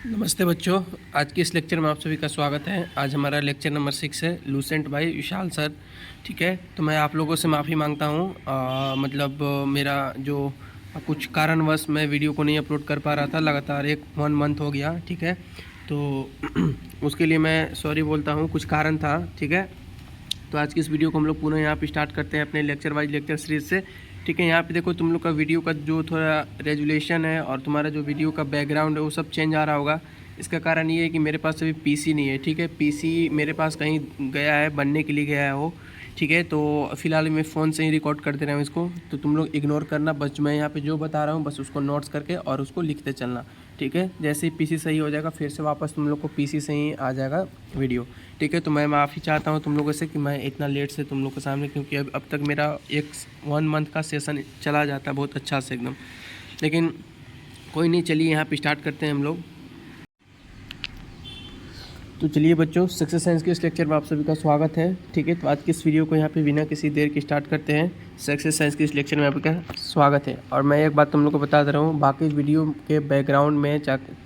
नमस्ते बच्चों। आज के इस लेक्चर में आप सभी का स्वागत है। आज हमारा लेक्चर नंबर 6 है, लूसेंट बाय विशाल सर। ठीक है, तो मैं आप लोगों से माफ़ी मांगता हूँ। मेरा जो कुछ कारणवश मैं वीडियो को नहीं अपलोड कर पा रहा था, लगातार 1 मंथ हो गया। ठीक है, तो उसके लिए मैं सॉरी बोलता हूँ, कुछ कारण था। ठीक है, तो आज की इस वीडियो को हम लोग पुनः यहाँ पे स्टार्ट करते हैं अपने लेक्चर वाइज लेक्चर सीरीज से। ठीक है, यहाँ पे देखो तुम लोग का वीडियो का जो थोड़ा रेजुलेशन है और तुम्हारा जो वीडियो का बैकग्राउंड है वो सब चेंज आ रहा होगा। इसका कारण ये है कि मेरे पास अभी पीसी नहीं है। ठीक है, पीसी मेरे पास कहीं गया है, बनने के लिए गया है वो। ठीक है, तो फिलहाल मैं फ़ोन से ही रिकॉर्ड करते रहा हूँ इसको, तो तुम लोग इग्नोर करना। बस मैं यहाँ पे जो बता रहा हूँ बस उसको नोट्स करके और उसको लिखते चलना। ठीक है, जैसे ही पीसी सही हो जाएगा फिर से वापस तुम लोग को पीसी से ही आ जाएगा वीडियो। ठीक है, तो मैं माफ़ी चाहता हूँ तुम लोगों से कि मैं इतना लेट से तुम लोग के सामने, क्योंकि अब तक मेरा 1 मंथ का सेशन चला जाता है बहुत अच्छा से एकदम। लेकिन कोई नहीं, चलिए यहाँ पे स्टार्ट करते हैं हम लोग। तो चलिए बच्चों, सक्सेस साइंस के इस लेक्चर में आप सभी का स्वागत है। ठीक है, तो आज की इस वीडियो को यहाँ पे बिना किसी देर के स्टार्ट करते हैं। सक्सेस साइंस के इस लेक्चर में आपका स्वागत है। और मैं एक बात तुम लोग को बता दे रहा हूँ, बाकी वीडियो के बैकग्राउंड में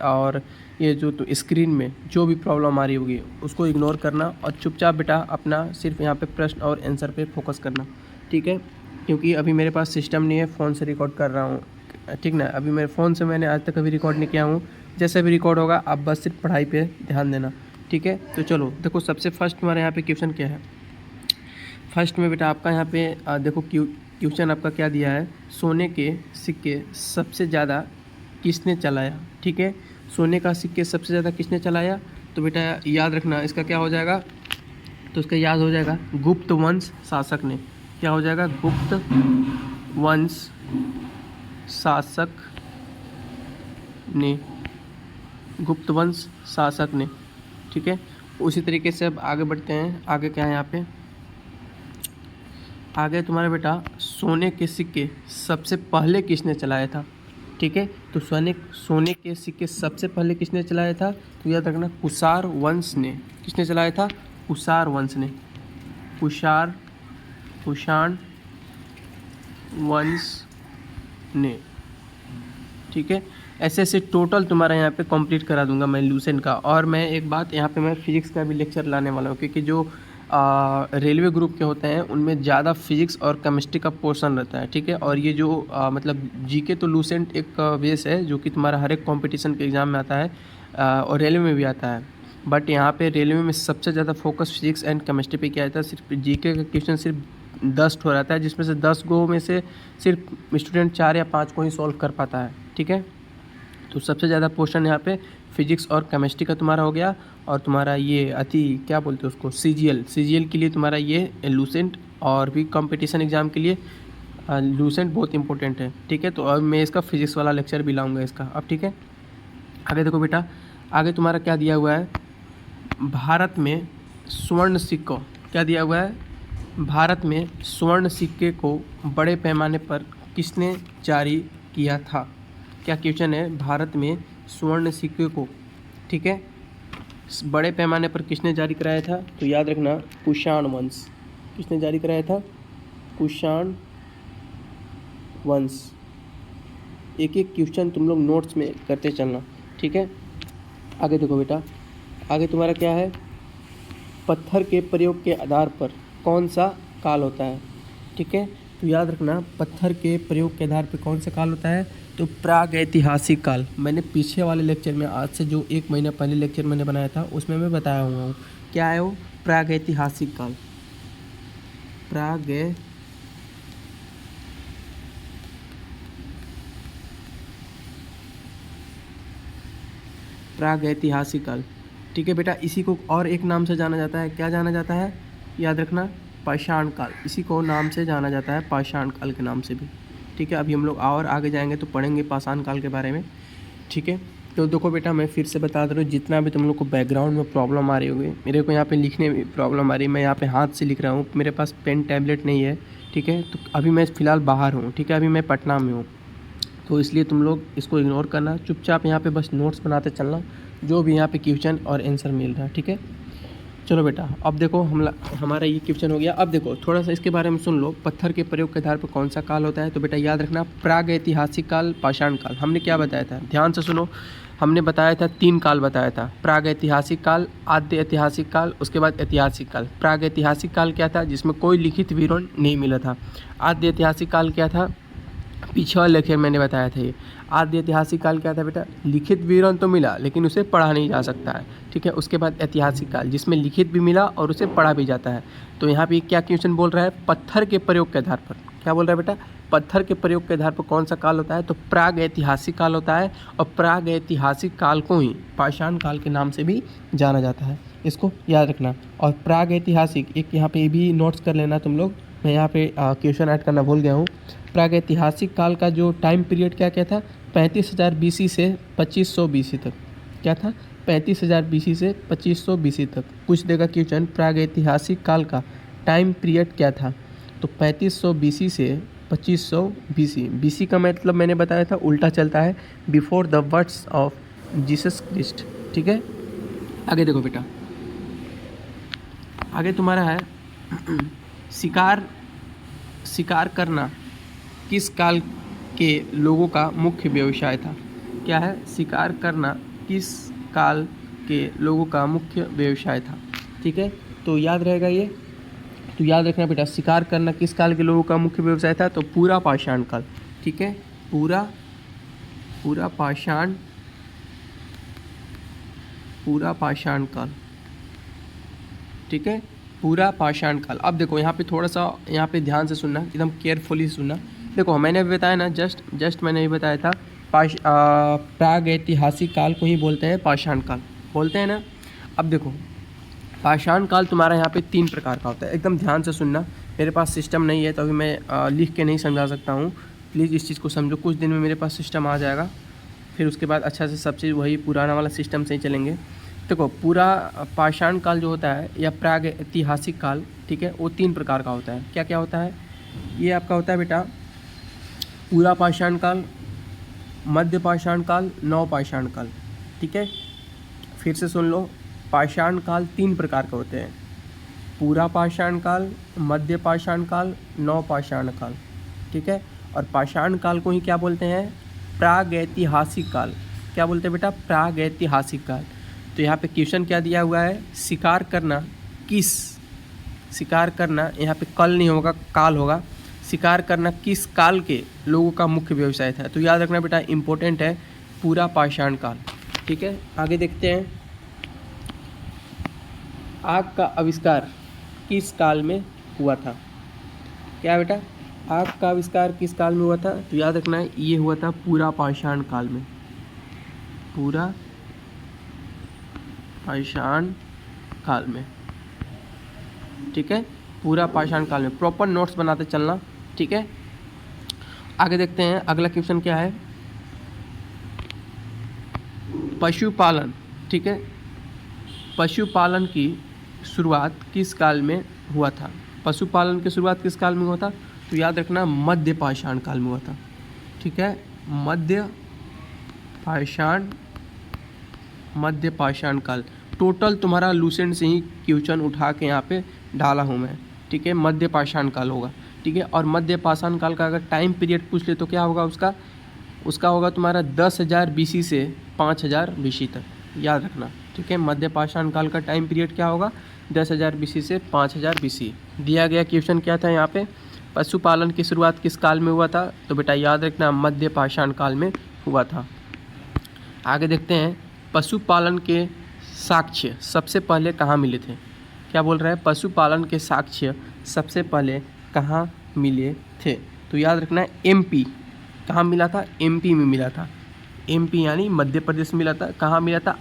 और ये जो तो स्क्रीन में जो भी प्रॉब्लम आ रही होगी उसको इग्नोर करना और चुपचाप बेटा अपना सिर्फ यहाँ पे प्रश्न और आंसर पे फोकस करना। ठीक है, क्योंकि अभी मेरे पास सिस्टम नहीं है, फ़ोन से रिकॉर्ड कर रहा हूँ। ठीक ना, अभी मेरे फ़ोन से मैंने आज तक कभी रिकॉर्ड नहीं किया हूँ। जैसे भी रिकॉर्ड होगा आप बस सिर्फ पढ़ाई पे ध्यान देना। ठीक है, तो चलो देखो, सबसे फर्स्ट हमारे यहाँ पे क्वेश्चन क्या है। फर्स्ट में बेटा आपका यहाँ पे देखो क्वेश्चन आपका क्या दिया है, सोने के सिक्के सबसे ज़्यादा किसने चलाया। ठीक है, सोने का सिक्के सबसे ज़्यादा किसने चलाया, तो बेटा याद रखना इसका क्या हो जाएगा, तो इसका याद हो जाएगा गुप्त वंश शासक ने। क्या हो जाएगा, गुप्त वंश शासक ने, गुप्त वंश शासक ने। ठीक है, उसी तरीके से अब आगे बढ़ते हैं। आगे क्या है यहाँ पे, आगे तुम्हारा बेटा सोने के सिक्के सबसे पहले किसने चलाया था। ठीक है, तो सोने के सिक्के सबसे पहले किसने चलाया था, तो याद रखना कुषाण वंश ने। किसने चलाया था, कुषाण वंश ने। कुषाण वंश ने। ठीक है, ऐसे ऐसे टोटल तुम्हारा यहाँ पे कंप्लीट करा दूंगा मैं लूसेंट का। और मैं एक बात यहाँ पे मैं फिजिक्स का भी लेक्चर लाने वाला हूँ, क्योंकि जो रेलवे ग्रुप के होते हैं उनमें ज़्यादा फिजिक्स और केमिस्ट्री का पोर्शन रहता है। ठीक है, और ये जो मतलब जीके तो लूसेंट एक बेस है जो कि तुम्हारा हर एक कॉम्पिटिशन के एग्ज़ाम में आता है और रेलवे में भी आता है। बट यहाँ पे रेलवे में सबसे ज़्यादा फोकस फिजिक्स एंड केमिस्ट्री पे किया जाता है। सिर्फ जीके का क्वेश्चन सिर्फ 10 हो रहता है, जिसमें से 10 गो में से सिर्फ स्टूडेंट 4 या 5 को ही सॉल्व कर पाता है। ठीक है, तो सबसे ज़्यादा पोर्शन यहाँ पे फिजिक्स और केमिस्ट्री का तुम्हारा हो गया। और तुम्हारा ये क्या बोलते हैं उसको, सीजीएल के लिए तुम्हारा ये लूसेंट, और भी कंपटीशन एग्ज़ाम के लिए लूसेंट बहुत इंपॉर्टेंट है। ठीक है, तो अब मैं इसका फिजिक्स वाला लेक्चर भी लाऊंगा इसका अब। ठीक है, आगे देखो बेटा, आगे तुम्हारा क्या दिया हुआ है, भारत में स्वर्ण सिक्कों, क्या दिया हुआ है, भारत में स्वर्ण सिक्के को बड़े पैमाने पर किसने जारी किया था। क्या क्वेश्चन है, भारत में स्वर्ण सिक्के को, ठीक है, बड़े पैमाने पर किसने जारी कराया था, तो याद रखना कुषाण वंश। किसने जारी कराया था, कुषाण वंश। एक एक क्वेश्चन तुम लोग नोट्स में करते चलना। ठीक है, आगे देखो बेटा, आगे तुम्हारा क्या है, पत्थर के प्रयोग के आधार पर कौन सा काल होता है। ठीक है, तो याद रखना पत्थर के प्रयोग के आधार पर कौन सा काल होता है, तो प्रागैतिहासिक काल। मैंने पीछे वाले लेक्चर में, आज से जो 1 महीना पहले लेक्चर मैंने बनाया था उसमें मैं बताया हुआ हूँ क्या है वो, प्रागैतिहासिक काल। प्रागैतिहासिक काल। ठीक है बेटा, इसी को और एक नाम से जाना जाता है, क्या जाना जाता है, याद रखना पाषाण काल। इसी को नाम से जाना जाता है, पाषाण काल के नाम से भी। ठीक है, अभी हम लोग और आगे जाएंगे तो पढ़ेंगे पाषाण काल के बारे में। ठीक है, तो देखो बेटा, मैं फिर से बता दे रहा हूँ, जितना भी तुम लोग को बैकग्राउंड में प्रॉब्लम आ रही होगी, मेरे को यहाँ पे लिखने में प्रॉब्लम आ रही है, मैं यहाँ पे हाथ से लिख रहा हूँ, मेरे पास पेन टैबलेट नहीं है। ठीक है, तो अभी मैं फ़िलहाल बाहर हूँ। ठीक है, अभी मैं पटना में हूँ, तो इसलिए तुम लोग इसको इग्नोर करना, चुपचाप यहाँ पे बस नोट्स बनाते चलना, जो भी यहाँ पे क्वेश्चन और आंसर मिल रहा है। ठीक है, चलो बेटा, अब देखो हमारा ये क्वेश्चन हो गया। अब देखो थोड़ा सा इसके बारे में सुन लो, पत्थर के प्रयोग के आधार पर कौन सा काल होता है। तो बेटा याद रखना, प्राग ऐतिहासिक काल, पाषाण काल। हमने क्या बताया था, ध्यान से सुनो। हमने बताया था 3 काल बताया था, प्राग ऐतिहासिक काल, आद्य ऐतिहासिक काल, उसके बाद ऐतिहासिक काल। प्राग ऐतिहासिक काल क्या था, जिसमें कोई लिखित विवरण नहीं मिला था। आद्य ऐतिहासिक काल क्या था, पीछे वाले लेक्चर मैंने बताया था ये। आद्य ऐतिहासिक काल क्या था बेटा, लिखित विवरण तो मिला लेकिन उसे पढ़ा नहीं जा सकता है, ठीक है। उसके बाद ऐतिहासिक काल, जिसमें लिखित भी मिला और उसे पढ़ा भी जाता है। तो यहाँ पे क्या क्वेश्चन बोल रहा है, पत्थर के प्रयोग के आधार पर। क्या बोल रहा है बेटा, पत्थर के प्रयोग के आधार पर कौन सा काल होता है, तो प्राग ऐतिहासिक काल होता है। और प्राग ऐतिहासिक काल को ही पाषाण काल के नाम से भी जाना जाता है, इसको याद रखना। और प्राग ऐतिहासिक, एक यहाँ पे भी नोट्स कर लेना तुम लोग, मैं यहाँ पे क्वेश्चन ऐड करना भूल गया हूँ। प्रागैतिहासिक काल का जो टाइम पीरियड क्या क्या था, 35,000 BC से 2500 BC तक। क्या था, 35,000 BC से 2500 BC तक। कुछ देगा क्वेश्चन, प्रागैतिहासिक काल का टाइम पीरियड क्या था, तो 3500 BC से 2500 BC। BC का मतलब मैंने बताया था उल्टा चलता है, before the birth of Jesus Christ, ठीक है। आगे देखो बेटा, आगे तुम्हारा है शिकार करना किस काल के लोगों का मुख्य व्यवसाय था। क्या है, शिकार करना किस काल के लोगों का मुख्य व्यवसाय था, ठीक है। तो याद रहेगा ये, तो याद रखना बेटा, शिकार करना किस काल के लोगों का मुख्य व्यवसाय था, तो पूरा पाषाण काल, ठीक है। पूरा पाषाण काल, ठीक है, पूरा पाषाण काल। अब देखो यहाँ पे थोड़ा सा यहाँ पे ध्यान से सुनना, एकदम केयरफुली सुनना। देखो मैंने अभी बताया ना, जस्ट मैंने ये बताया था, प्राग ऐतिहासिक काल को ही बोलते हैं पाषाण काल, बोलते हैं ना। अब देखो पाषाण काल तुम्हारा यहाँ पे 3 प्रकार का होता है, एकदम ध्यान से सुनना। मेरे पास सिस्टम नहीं है तो अभी मैं लिख के नहीं समझा सकता हूँ, प्लीज़ इस चीज़ को समझो। कुछ दिन में मेरे पास सिस्टम आ जाएगा, फिर उसके बाद अच्छा से सब चीज़ वही पुराना वाला सिस्टम से ही चलेंगे। देखो पूरा पाषाण काल जो होता है या प्राग ऐतिहासिक काल, ठीक है, वो 3 प्रकार का होता है। क्या क्या होता है, ये आपका होता है बेटा पूरा पाषाण काल, मध्य पाषाण काल, नव पाषाण काल, ठीक है। फिर से सुन लो, पाषाण काल 3 प्रकार के होते हैं, पूरा पाषाण काल, मध्य पाषाण काल, नव पाषाण काल, ठीक है। और पाषाण काल को ही क्या बोलते हैं, प्रागैतिहासिक काल। क्या बोलते हैं बेटा, प्रागैतिहासिक काल। तो यहाँ पे क्वेश्चन क्या दिया हुआ है, शिकार करना यहाँ पे कल नहीं होगा, काल होगा। शिकार करना किस काल के लोगों का मुख्य व्यवसाय था। तो याद रखना बेटा, इम्पोर्टेंट है पूरा पाषाण काल, ठीक है। आगे देखते हैं, आग का आविष्कार किस काल में हुआ था। क्या बेटा, आग का आविष्कार किस काल में हुआ था, तो याद रखना है ये हुआ था पूरा पाषाण काल में, पूरा पाषाण काल में, ठीक है, पूरा पाषाण काल में। प्रॉपर नोट्स बनाते चलना, ठीक है। आगे देखते हैं, अगला क्वेश्चन क्या है, पशुपालन, ठीक है, पशुपालन की शुरुआत किस काल में हुआ था। पशुपालन की शुरुआत किस काल में हुआ था, तो याद रखना मध्य पाषाण काल में हुआ था, ठीक है, मध्य पाषाण काल। टोटल तुम्हारा लूसेंट से ही क्वेश्चन उठा के यहाँ पे डाला हूँ मैं, ठीक है, मध्य पाषाण काल होगा, ठीक है। और मध्य पाषाण काल का अगर टाइम पीरियड पूछ ले तो क्या होगा उसका होगा तुम्हारा 10,000 BC से 5,000 BC तक, याद रखना, ठीक है। मध्य पाषाण काल का टाइम पीरियड क्या होगा, 10,000 BC से 5,000 BC। दिया गया क्वेश्चन क्या था यहाँ पे, पशुपालन की शुरुआत किस काल में हुआ था, तो बेटा याद रखना मध्य पाषाण काल में हुआ था। आगे देखते हैं, पशुपालन के साक्ष्य सबसे पहले कहाँ मिले थे। क्या बोल रहा है, पशुपालन के साक्ष्य सबसे पहले कहाँ मिले थे, तो याद रखना है MP। कहाँ मिला था, MP में मिला था, MP यानी मध्य प्रदेश में मिला था। कहाँ मिला था,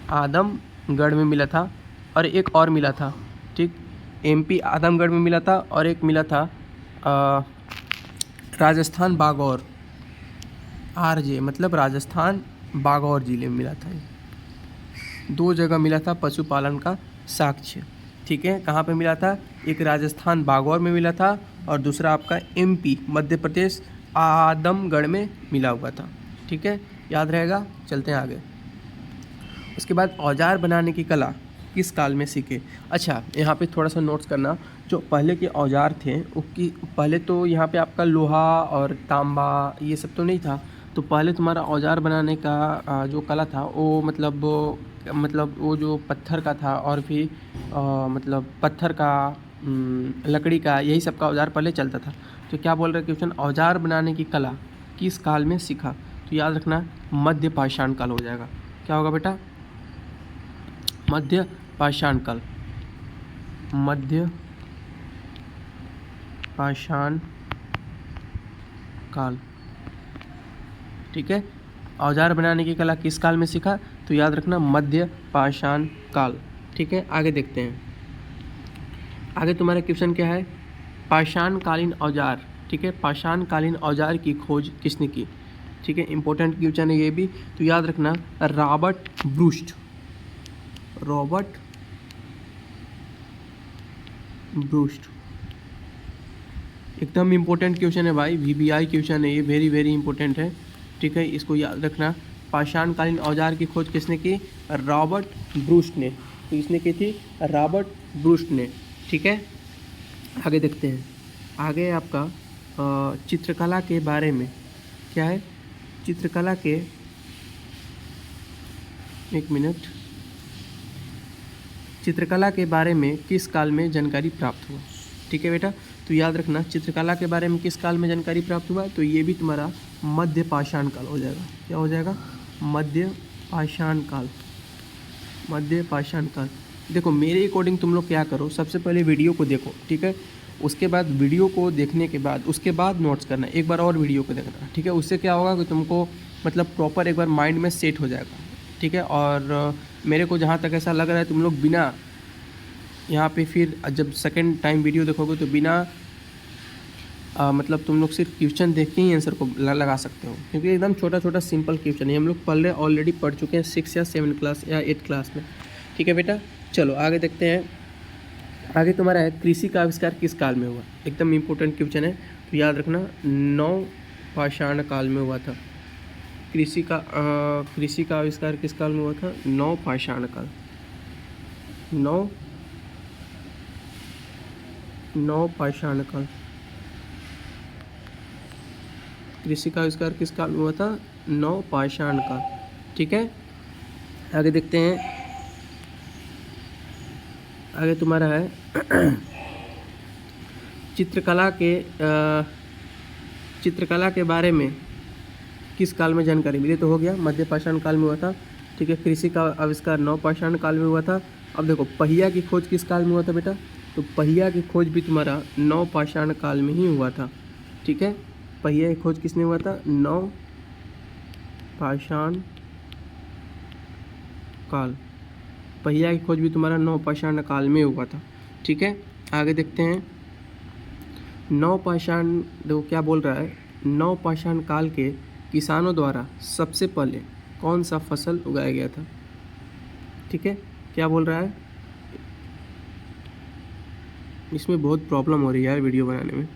आदमगढ़ में मिला था, और एक और मिला था, ठीक, MP आदमगढ़ में मिला था, और एक मिला था राजस्थान बागौर, RJ मतलब राजस्थान बागौर जिले में मिला था। 2 जगह मिला था पशुपालन का साक्ष्य, ठीक है। कहाँ पे मिला था, एक राजस्थान बागौर में मिला था, और दूसरा आपका MP मध्य प्रदेश आदमगढ़ में मिला हुआ था, ठीक है, याद रहेगा। चलते हैं आगे। उसके बाद औजार बनाने की कला किस काल में सीखे। अच्छा, यहाँ पे थोड़ा सा नोट्स करना, जो पहले के औजार थे उसकी, पहले तो यहाँ पे आपका लोहा और तांबा ये सब तो नहीं था, तो पहले तुम्हारा औजार बनाने का जो कला था वो मतलब वो जो पत्थर का था, और भी मतलब पत्थर का, लकड़ी का, यही सब का औजार पहले चलता था। तो क्या बोल रहे हैं क्वेश्चन, औजार बनाने की कला किस काल में सीखा, तो याद रखना मध्य पाषाण काल हो जाएगा। क्या होगा बेटा, मध्य पाषाण काल, मध्य पाषाण काल। ठीक है, औजार बनाने की कला किस काल में सीखा, तो याद रखना मध्य पाषाण काल। ठीक है, आगे देखते हैं। आगे तुम्हारा क्वेश्चन क्या है, पाषाण कालीन औजार। ठीक है, पाषाण कालीन औजार की खोज किसने की। ठीक है, इंपॉर्टेंट क्वेश्चन है ये भी, तो याद रखना रॉबर्ट ब्रूस्ट, रॉबर्ट ब्रूस्ट। एकदम इम्पोर्टेंट क्वेश्चन है भाई, VBI क्वेश्चन है ये, वेरी वेरी इंपॉर्टेंट है। ठीक है, इसको याद रखना, पाषाण कालीन औजार की खोज किसने की, रॉबर्ट ब्रूस्ट ने। तो इसने की थी रॉबर्ट ब्रूस्ट ने। ठीक है, आगे देखते हैं। आगे आपका चित्रकला के बारे में क्या है, चित्रकला के, एक मिनट, चित्रकला के बारे में किस काल में जानकारी प्राप्त हुआ। ठीक है बेटा, तो याद रखना चित्रकला के बारे में किस काल में जानकारी प्राप्त हुआ, तो ये भी तुम्हारा मध्य पाषाण काल हो जाएगा। क्या हो जाएगा, मध्य पाषाण काल, मध्य पाषाण काल। देखो मेरे अकॉर्डिंग तुम लोग क्या करो, सबसे पहले वीडियो को देखो। ठीक है, उसके बाद वीडियो को देखने के बाद उसके बाद नोट्स करना, एक बार और वीडियो को देखना। ठीक है, उससे क्या होगा कि तुमको मतलब प्रॉपर एक बार माइंड में सेट हो जाएगा। ठीक है, और मेरे को जहाँ तक ऐसा लग रहा है तुम लोग बिना यहाँ पे फिर जब सेकंड टाइम वीडियो देखोगे तो बिना मतलब तुम लोग सिर्फ क्वेश्चन देख के ही आंसर को लगा सकते हो, क्योंकि एकदम छोटा छोटा सिंपल क्वेश्चन है, हम लोग पहले ऑलरेडी पढ़ चुके हैं 6 या 7 क्लास या 8 क्लास में। ठीक है बेटा, चलो आगे देखते हैं। आगे तुम्हारा है कृषि का आविष्कार किस काल में हुआ, एकदम इम्पोर्टेंट क्वेश्चन है, तो याद रखना नव पाषाण काल में हुआ था। कृषि का आविष्कार किस काल में हुआ था, नव पाषाण काल, नव पाषाण काल। कृषि का आविष्कार किस काल में हुआ था, नव पाषाण काल। ठीक है, आगे देखते हैं। आगे तुम्हारा है चित्रकला के बारे में किस काल में जानकारी मिली, तो हो गया मध्य पाषाण काल में हुआ था। ठीक है, कृषि का आविष्कार नव पाषाण काल में हुआ था। अब देखो पहिया की खोज किस काल में हुआ था बेटा, तो पहिया की खोज भी तुम्हारा नव पाषाण काल में ही हुआ था। ठीक है, पहिया की खोज किसने हुआ था, नव पाषाण काल, पहिया की खोज भी तुम्हारा नव पाषाण काल में हुआ था। ठीक है, आगे देखते हैं। नव पाषाण, देखो क्या बोल रहा है, नव पाषाण काल के किसानों द्वारा सबसे पहले कौन सा फसल उगाया गया था। ठीक है, क्या बोल रहा है, इसमें बहुत प्रॉब्लम हो रही है यार वीडियो बनाने में।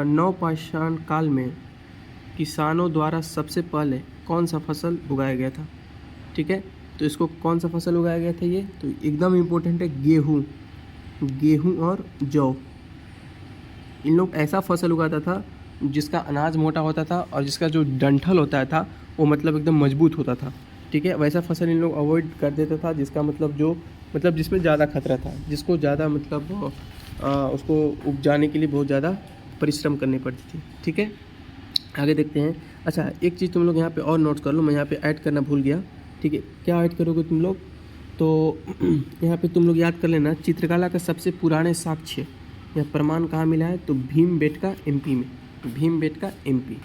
नव पाषाण काल में किसानों द्वारा सबसे पहले कौन सा फसल उगाया गया था। ठीक है, तो इसको कौन सा फसल उगाया गया था, ये तो एकदम इम्पोर्टेंट है, गेहूँ और जौ। इन लोग ऐसा फसल उगाता था जिसका अनाज मोटा होता था और जिसका जो डंठल होता था वो मतलब एकदम मजबूत होता था। ठीक है, वैसा फसल इन लोग अवॉइड कर देता था जिसका मतलब जिसमें ज़्यादा खतरा था, जिसको ज़्यादा मतलब उसको उपजाने के लिए बहुत ज़्यादा परिश्रम करनी पड़ती थी। ठीक है, आगे देखते हैं। अच्छा, एक चीज़ तुम लोग यहाँ पे और नोट कर लो, मैं यहाँ पे ऐड करना भूल गया। ठीक है, क्या ऐड करोगे तुम लोग, तो यहाँ पे तुम लोग याद कर लेना, चित्रकला का सबसे पुराने साक्ष्य या प्रमाण कहाँ मिला है, तो भीमबेटका MP में, भीमबेटका MP।